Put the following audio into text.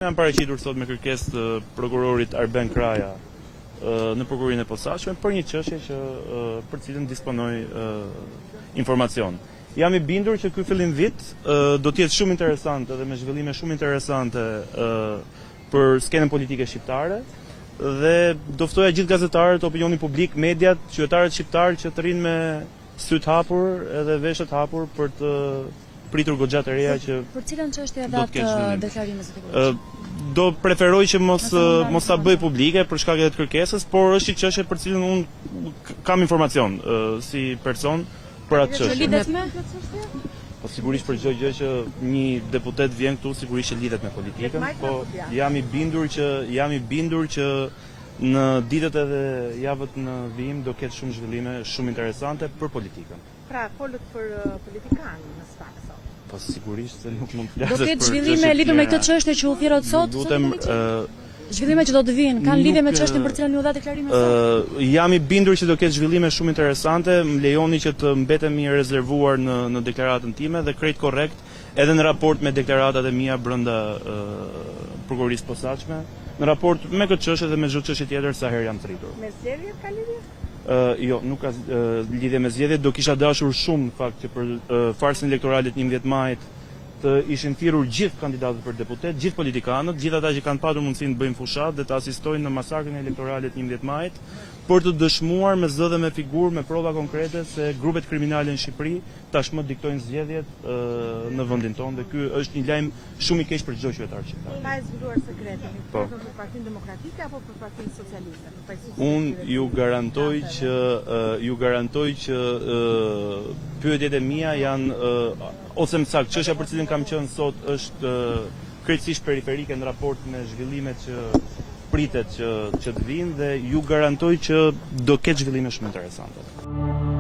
Jam paraqitur sot me kërkesë të prokurorit Arben Kraja në prokurorinë e posaçme për një çështje që për cilën disponoj informacion. Jam i bindur që ky fillim vit do të jetë shumë interesante dhe me zhvillime shumë interesante për skenën politike shqiptare dhe do ftoja gjithë gazetarët, opinionin publik, mediat, qytetarët shqiptarë që të rinë me syt hapur edhe veshët hapur për të pritur goxha të reja që për cilën çështje datë deklarime zoti Kuroçi? Do preferoj që mos ta bëj publike për shkak të kërkesës, por është një çështje për cilën unë kam informacion si person për atë çështje. Lidhet me këtë çështje? Po sigurisht për çdo gjë që një deputet vjen këtu sigurisht që lidhet me politikën, po jam i bindur që në ditët edhe javët në vijim do ketë shumë zhvillime shumë interesante për politikën. Pra, folët për politikanë në sfakt sot. Po sigurisht se nuk mund të flasësh për. Do ketë zhvillime lidhur me këtë çështje që u thirrot sot? Zhvillime që do të vinë, kanë lidhje me çështjen për cilën ju dha deklarimin sot? Jam i bindur që do ketë zhvillime shumë interesante, më lejoni që të mbetemi i rezervuar në deklaratën time dhe krejt korrekt edhe në raport me deklaratat e mia brenda prokurorisë posaçme, në raport me këtë çështje dhe me çdo çështje tjetër sa herë jam të rritur. Me zgjedhjet ka lidhje? Jo, nuk ka lidhje me zgjedhjet, do kisha dashur shumë në fakt që për farsën elektorale të 11 majit të ishin thirrur gjithë kandidatët për deputet, gjithë politikanët, gjithë ata që kanë patur mundësinë të bëjnë fushat dhe të asistojnë në masakrën elektorale të 11 majit, për të dëshmuar me zë dhe me figurë, me prova konkrete se grupet kriminale në Shqipëri tashmë diktojnë zgjedhjet në vendin tonë dhe ky është një lajm shumë i keq për çdo qytetar shqiptar. Ka zhvilluar sekretin, për Partinë Demokratike apo për Partinë Socialiste? Unë ju garantoj që pyetjet e mia janë ose më saktë çështja për cilën kam qenë sot është krejtësisht periferike në raport me zhvillimet që pritet që të vinë dhe ju garantoj që do ketë zhvillime shumë interesante.